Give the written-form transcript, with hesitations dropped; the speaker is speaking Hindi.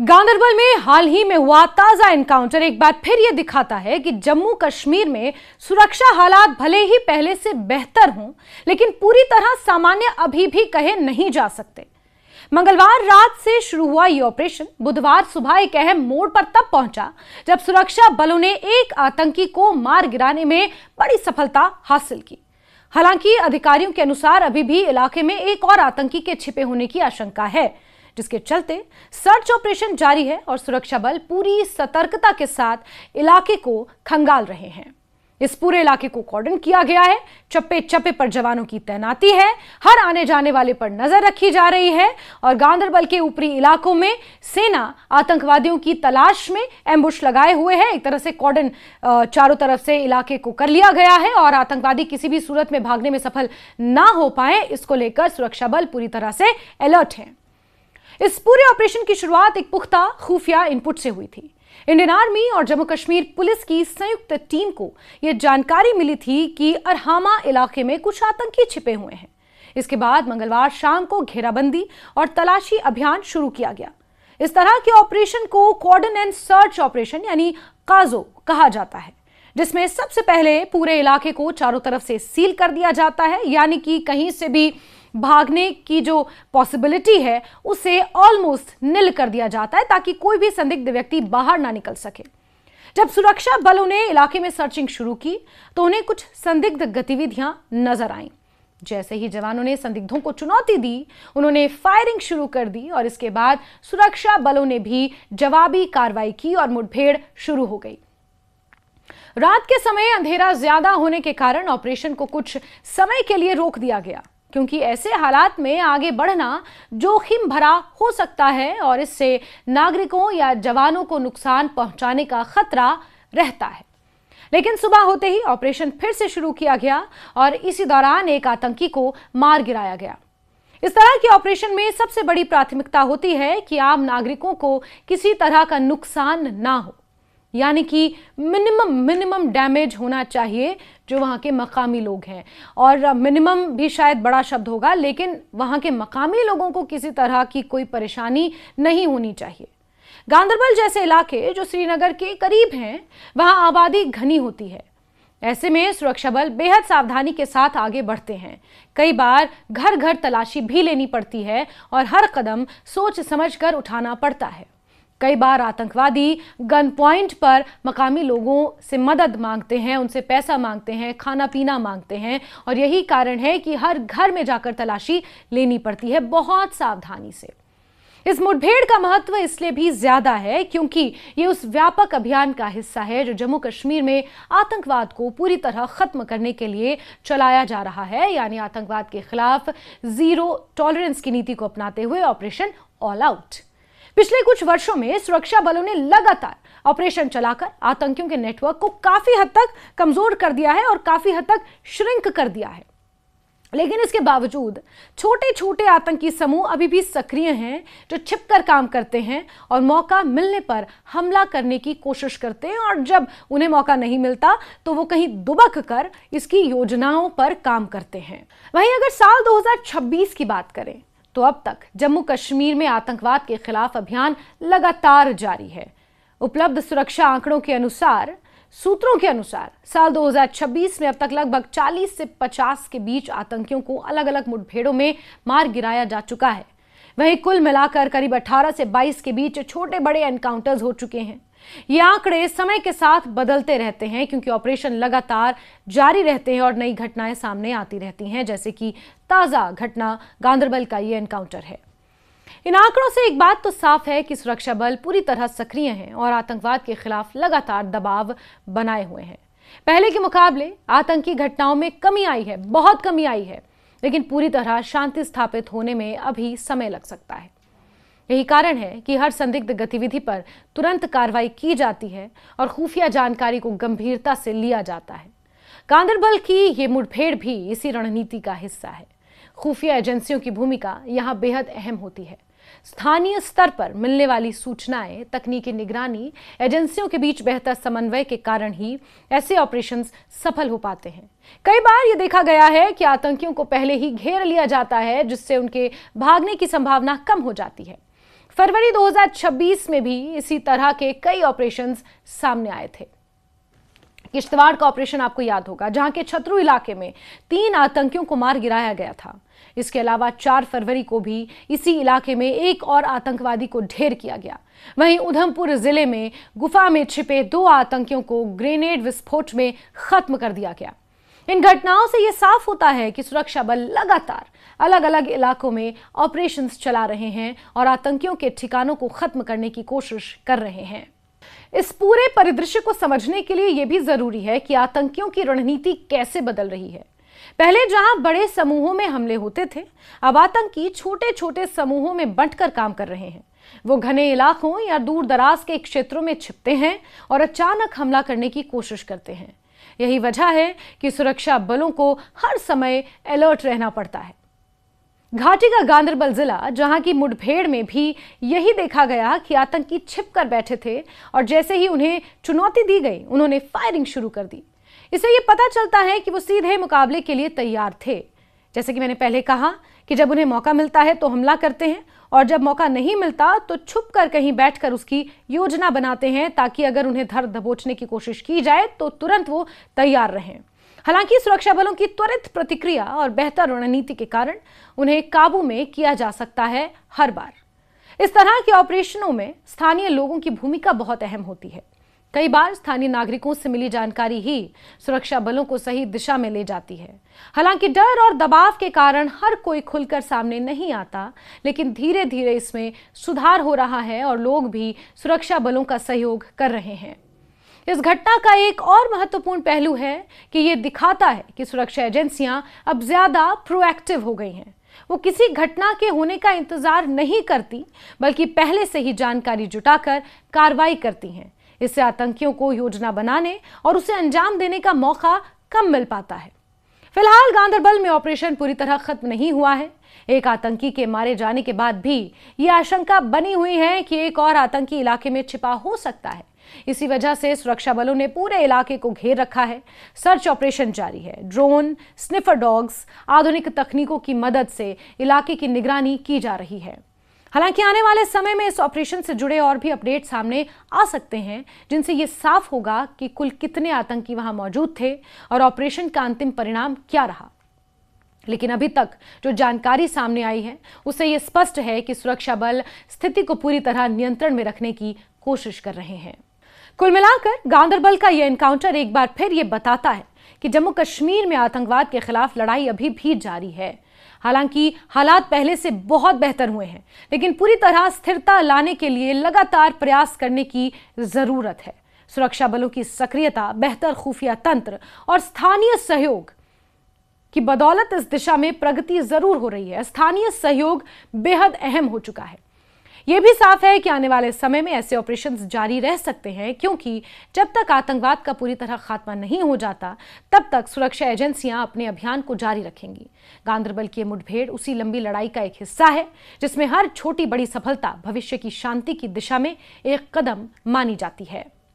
गांदरबल में हाल ही में हुआ ताजा एनकाउंटर एक बार फिर यह दिखाता है कि जम्मू कश्मीर में सुरक्षा हालात भले ही पहले से बेहतर हों, लेकिन पूरी तरह सामान्य अभी भी कहे नहीं जा सकते। मंगलवार रात से शुरू हुआ यह ऑपरेशन बुधवार सुबह एक अहम मोड़ पर तब पहुंचा जब सुरक्षा बलों ने एक आतंकी को मार गिराने में बड़ी सफलता हासिल की। हालांकि अधिकारियों के अनुसार अभी भी इलाके में एक और आतंकी के छिपे होने की आशंका है, जिसके चलते सर्च ऑपरेशन जारी है और सुरक्षा बल पूरी सतर्कता के साथ इलाके को खंगाल रहे हैं। इस पूरे इलाके को कॉर्डन किया गया है, चप्पे चप्पे पर जवानों की तैनाती है, हर आने जाने वाले पर नजर रखी जा रही है और गांदरबल के ऊपरी इलाकों में सेना आतंकवादियों की तलाश में एम्बुश लगाए हुए है। एक तरह से कॉर्डन चारों तरफ से इलाके को कर लिया गया है और आतंकवादी किसी भी सूरत में भागने में सफल ना हो पाए, इसको लेकर सुरक्षा बल पूरी तरह से अलर्ट है। इस पूरे ऑपरेशन की शुरुआत एक पुख्ता खुफिया इनपुट से हुई थी। इंडियन आर्मी और जम्मू कश्मीर पुलिस की संयुक्त टीम को यह जानकारी मिली थी कि अरहामा इलाके में कुछ आतंकी छिपे हुए हैं। इसके बाद मंगलवार शाम को घेराबंदी और तलाशी अभियान शुरू किया गया। इस तरह के ऑपरेशन को कॉर्डन एंड सर्च ऑपरेशन यानी काजो कहा जाता है, जिसमें सबसे पहले पूरे इलाके को चारों तरफ से सील कर दिया जाता है, यानी कि कहीं से भी भागने की जो पॉसिबिलिटी है उसे ऑलमोस्ट निल कर दिया जाता है ताकि कोई भी संदिग्ध व्यक्ति बाहर ना निकल सके। जब सुरक्षा बलों ने इलाके में सर्चिंग शुरू की तो उन्हें कुछ संदिग्ध गतिविधियां नजर आईं। जैसे ही जवानों ने संदिग्धों को चुनौती दी, उन्होंने फायरिंग शुरू कर दी और इसके बाद सुरक्षा बलों ने भी जवाबी कार्रवाई की और मुठभेड़ शुरू हो गई। रात के समय अंधेरा ज्यादा होने के कारण ऑपरेशन को कुछ समय के लिए रोक दिया गया, क्योंकि ऐसे हालात में आगे बढ़ना जोखिम भरा हो सकता है और इससे नागरिकों या जवानों को नुकसान पहुंचाने का खतरा रहता है। लेकिन सुबह होते ही ऑपरेशन फिर से शुरू किया गया और इसी दौरान एक आतंकी को मार गिराया गया। इस तरह के ऑपरेशन में सबसे बड़ी प्राथमिकता होती है कि आम नागरिकों को किसी तरह का नुकसान ना हो, यानी कि मिनिमम डैमेज होना चाहिए जो वहां के मकामी लोग हैं। और मिनिमम भी शायद बड़ा शब्द होगा, लेकिन वहां के मकामी लोगों को किसी तरह की कोई परेशानी नहीं होनी चाहिए। गांदरबल जैसे इलाके जो श्रीनगर के करीब हैं, वहां आबादी घनी होती है। ऐसे में सुरक्षा बल बेहद सावधानी के साथ आगे बढ़ते हैं। कई बार घर घर तलाशी भी लेनी पड़ती है और हर कदम सोच समझकर उठाना पड़ता है। कई बार आतंकवादी गन पॉइंट पर मकामी लोगों से मदद मांगते हैं, उनसे पैसा मांगते हैं, खाना पीना मांगते हैं और यही कारण है कि हर घर में जाकर तलाशी लेनी पड़ती है बहुत सावधानी से। इस मुठभेड़ का महत्व इसलिए भी ज्यादा है क्योंकि ये उस व्यापक अभियान का हिस्सा है जो जम्मू कश्मीर में आतंकवाद को पूरी तरह खत्म करने के लिए चलाया जा रहा है, यानी आतंकवाद के खिलाफ जीरो टॉलरेंस की नीति को अपनाते हुए ऑपरेशन ऑल आउट। पिछले कुछ वर्षों में सुरक्षा बलों ने लगातार ऑपरेशन चलाकर आतंकियों के नेटवर्क को काफी हद तक कमजोर कर दिया है और काफी हद तक श्रिंक कर दिया है। लेकिन इसके बावजूद छोटे छोटे आतंकी समूह अभी भी सक्रिय हैं, जो छिपकर काम करते हैं और मौका मिलने पर हमला करने की कोशिश करते हैं और जब उन्हें मौका नहीं मिलता तो वो कहीं दुबक कर इसकी योजनाओं पर काम करते हैं। वहीं अगर साल 2026 की बात करें तो अब तक जम्मू कश्मीर में आतंकवाद के खिलाफ अभियान लगातार जारी है। उपलब्ध सुरक्षा आंकड़ों के अनुसार, सूत्रों के अनुसार साल 2026 में अब तक लगभग 40 से 50 के बीच आतंकियों को अलग अलग मुठभेड़ों में मार गिराया जा चुका है। वहीं कुल मिलाकर करीब 18 से 22 के बीच छोटे बड़े एनकाउंटर्स हो चुके हैं। ये आंकड़े समय के साथ बदलते रहते हैं क्योंकि ऑपरेशन लगातार जारी रहते हैं और नई घटनाएं सामने आती रहती हैं, जैसे कि ताजा घटना गांदरबल का ये एनकाउंटर है। इन आंकड़ों से एक बात तो साफ है कि सुरक्षा बल पूरी तरह सक्रिय हैं और आतंकवाद के खिलाफ लगातार दबाव बनाए हुए हैं। पहले के मुकाबले आतंकी घटनाओं में कमी आई है, बहुत कमी आई है, लेकिन पूरी तरह शांति स्थापित होने में अभी समय लग सकता है। यही कारण है कि हर संदिग्ध गतिविधि पर तुरंत कार्रवाई की जाती है और खुफिया जानकारी को गंभीरता से लिया जाता है। गांदरबल की ये मुठभेड़ भी इसी रणनीति का हिस्सा है। खुफिया एजेंसियों की भूमिका यहाँ बेहद अहम होती है। स्थानीय स्तर पर मिलने वाली सूचनाएं, तकनीकी निगरानी, एजेंसियों के बीच बेहतर समन्वय के कारण ही ऐसे ऑपरेशंस सफल हो पाते हैं। कई बार यह देखा गया है कि आतंकियों को पहले ही घेर लिया जाता है, जिससे उनके भागने की संभावना कम हो जाती है। फरवरी 2026 में भी इसी तरह के कई ऑपरेशंस सामने आए थे। किश्तवाड़ का ऑपरेशन आपको याद होगा, जहां के छतरू इलाके में 3 आतंकियों को मार गिराया गया था। इसके अलावा 4 फरवरी को भी इसी इलाके में एक और आतंकवादी को ढेर किया गया। वहीं उधमपुर जिले में गुफा में छिपे 2 आतंकियों को ग्रेनेड विस्फोट में खत्म कर दिया गया। इन घटनाओं से यह साफ होता है कि सुरक्षा बल लगातार अलग अलग इलाकों में ऑपरेशंस चला रहे हैं और आतंकियों के ठिकानों को खत्म करने की कोशिश कर रहे हैं। इस पूरे परिदृश्य को समझने के लिए यह भी जरूरी है कि आतंकियों की रणनीति कैसे बदल रही है। पहले जहां बड़े समूहों में हमले होते थे, अब आतंकी छोटे छोटे समूहों में बंटकर काम कर रहे हैं। वो घने इलाकों या दूर दराज के क्षेत्रों में छिपते हैं और अचानक हमला करने की कोशिश करते हैं। यही वजह है कि सुरक्षा बलों को हर समय अलर्ट रहना पड़ता है। घाटी का गांदरबल जिला, जहां की मुठभेड़ में भी यही देखा गया कि आतंकी छिपकर बैठे थे और जैसे ही उन्हें चुनौती दी गई, उन्होंने फायरिंग शुरू कर दी। इससे यह पता चलता है कि वो सीधे मुकाबले के लिए तैयार थे। जैसे कि मैंने पहले कहा कि जब उन्हें मौका मिलता है तो हमला करते हैं और जब मौका नहीं मिलता तो छुपकर कहीं बैठकर उसकी योजना बनाते हैं, ताकि अगर उन्हें धर दबोचने की कोशिश की जाए तो तुरंत वो तैयार रहें। हालांकि सुरक्षा बलों की त्वरित प्रतिक्रिया और बेहतर रणनीति के कारण उन्हें काबू में किया जा सकता है हर बार। इस तरह के ऑपरेशनों में स्थानीय लोगों की भूमिका बहुत अहम होती है। कई बार स्थानीय नागरिकों से मिली जानकारी ही सुरक्षा बलों को सही दिशा में ले जाती है। हालांकि डर और दबाव के कारण हर कोई खुलकर सामने नहीं आता, लेकिन धीरे धीरे इसमें सुधार हो रहा है और लोग भी सुरक्षा बलों का सहयोग कर रहे हैं। इस घटना का एक और महत्वपूर्ण पहलू है कि यह दिखाता है कि सुरक्षा एजेंसियां अब ज्यादा प्रोएक्टिव हो गई हैं। वो किसी घटना के होने का इंतजार नहीं करती, बल्कि पहले से ही जानकारी जुटाकर कार्रवाई करती हैं। इससे आतंकियों को योजना बनाने और उसे अंजाम देने का मौका कम मिल पाता है। फिलहाल गांदरबल में ऑपरेशन पूरी तरह खत्म नहीं हुआ है। एक आतंकी के मारे जाने के बाद भी यह आशंका बनी हुई है कि एक और आतंकी इलाके में छिपा हो सकता है। इसी वजह से सुरक्षा बलों ने पूरे इलाके को घेर रखा है। सर्च ऑपरेशन जारी है। ड्रोन, स्निफर डॉग्स, आधुनिक तकनीकों की मदद से इलाके की निगरानी की जा रही है। हालांकि आने वाले समय में इस ऑपरेशन से जुड़े और भी अपडेट सामने आ सकते हैं, जिनसे ये साफ होगा कि कुल कितने आतंकी वहां मौजूद थे और ऑपरेशन का अंतिम परिणाम क्या रहा। लेकिन अभी तक जो जानकारी सामने आई है, उससे यह स्पष्ट है कि सुरक्षा बल स्थिति को पूरी तरह नियंत्रण में रखने की कोशिश कर रहे हैं। कुल मिलाकर गांदरबल का यह एनकाउंटर एक बार फिर यह बताता है कि जम्मू कश्मीर में आतंकवाद के खिलाफ लड़ाई अभी भी जारी है। हालांकि हालात पहले से बहुत बेहतर हुए हैं, लेकिन पूरी तरह स्थिरता लाने के लिए लगातार प्रयास करने की जरूरत है। सुरक्षा बलों की सक्रियता, बेहतर खुफिया तंत्र और स्थानीय सहयोग की बदौलत इस दिशा में प्रगति जरूर हो रही है। स्थानीय सहयोग बेहद अहम हो चुका है। यह भी साफ है कि आने वाले समय में ऐसे ऑपरेशंस जारी रह सकते हैं, क्योंकि जब तक आतंकवाद का पूरी तरह खात्मा नहीं हो जाता, तब तक सुरक्षा एजेंसियां अपने अभियान को जारी रखेंगी। गांदरबल की मुठभेड़ उसी लंबी लड़ाई का एक हिस्सा है, जिसमें हर छोटी बड़ी सफलता भविष्य की शांति की दिशा में एक कदम मानी जाती है।